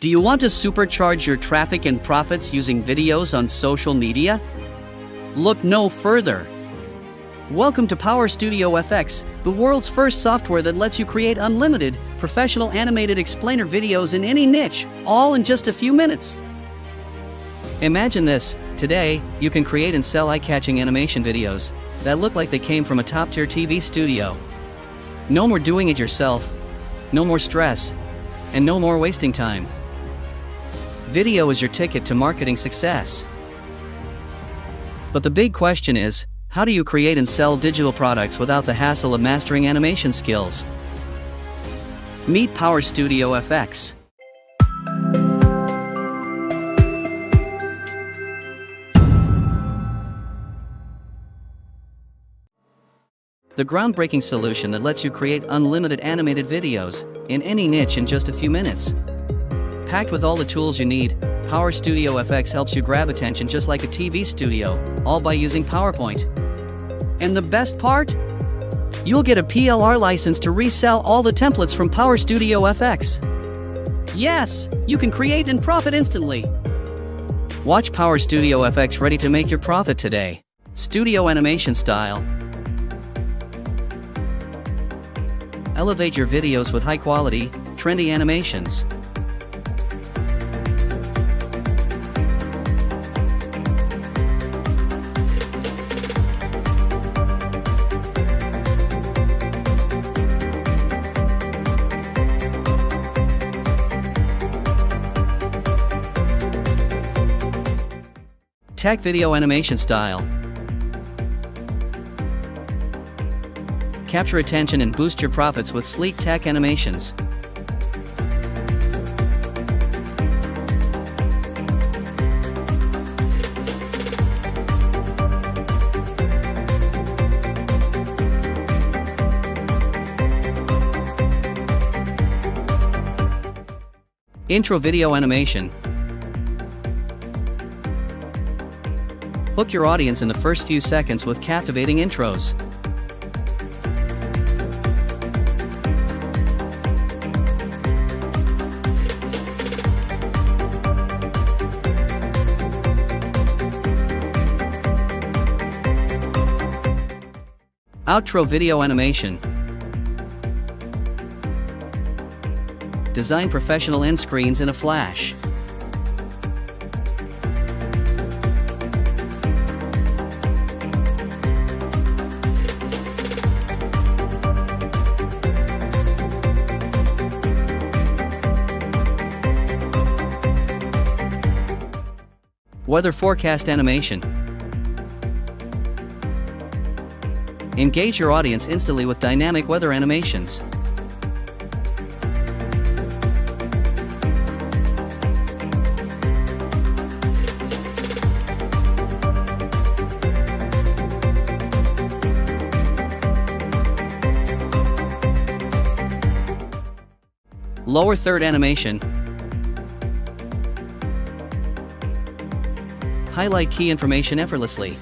Do you want to supercharge your traffic and profits using videos on social media? Look no further. Welcome to PowerStudio FX, the world's first software that lets you create unlimited, professional animated explainer videos in any niche, all in just a few minutes. Imagine this. Today, you can create and sell eye-catching animation videos that look like they came from a top-tier TV studio. No more doing it yourself, no more stress, and no more wasting time. Video is your ticket to marketing success. But the big question is, how do you create and sell digital products without the hassle of mastering animation skills? Meet PowerStudio FX. The groundbreaking solution that lets you create unlimited animated videos in any niche in just a few minutes. Packed with all the tools you need, PowerStudio FX helps you grab attention just like a TV studio, all by using PowerPoint. And the best part? You'll get a PLR license to resell all the templates from PowerStudio FX. Yes, you can create and profit instantly. Watch PowerStudio FX ready to make your profit today. Studio animation style. Elevate your videos with high-quality, trendy animations. Tech video animation style. Capture attention and boost your profits with sleek tech animations. Intro video animation. Hook your audience in the first few seconds with captivating intros. Outro video animation. Design professional end screens in a flash. Weather forecast animation. Engage your audience instantly with dynamic weather animations. Lower third animation. Highlight key information effortlessly.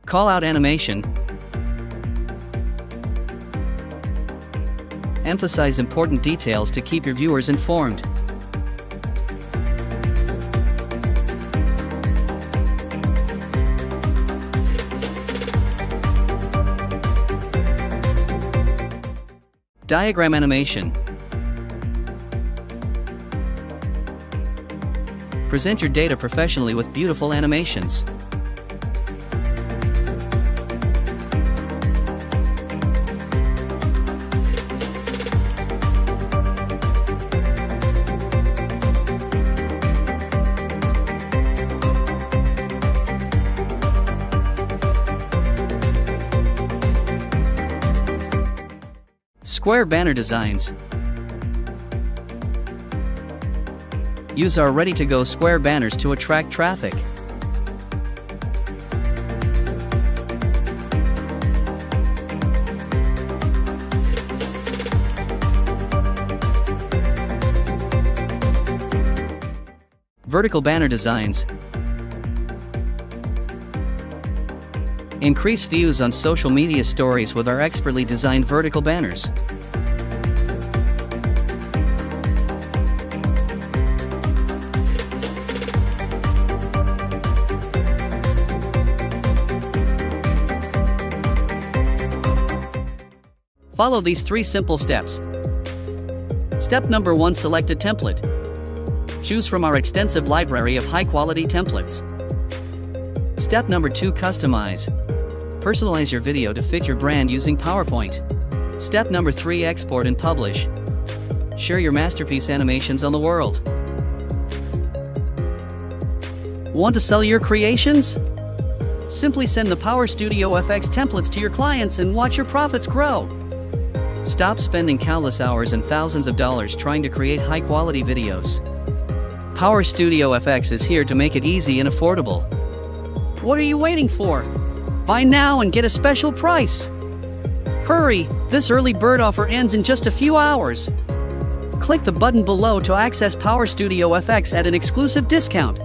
Call out animation. Emphasize important details to keep your viewers informed. Diagram animation. Present your data professionally with beautiful animations. Square banner designs. Use our ready-to-go square banners to attract traffic. Vertical banner designs. Increase views on social media stories with our expertly designed vertical banners. Follow these 3 simple steps. Step number 1: select a template. Choose from our extensive library of high-quality templates. Step number 2: customize. Personalize your video to fit your brand using PowerPoint. Step number 3: export and publish. Share your masterpiece animations on the world. Want to sell your creations? Simply send the PowerStudio FX templates to your clients and watch your profits grow. Stop spending countless hours and thousands of dollars trying to create high-quality videos. PowerStudio FX is here to make it easy and affordable. What are you waiting for? Buy now and get a special price. Hurry! This early bird offer ends in just a few hours. Click the button below to access PowerStudio FX at an exclusive discount.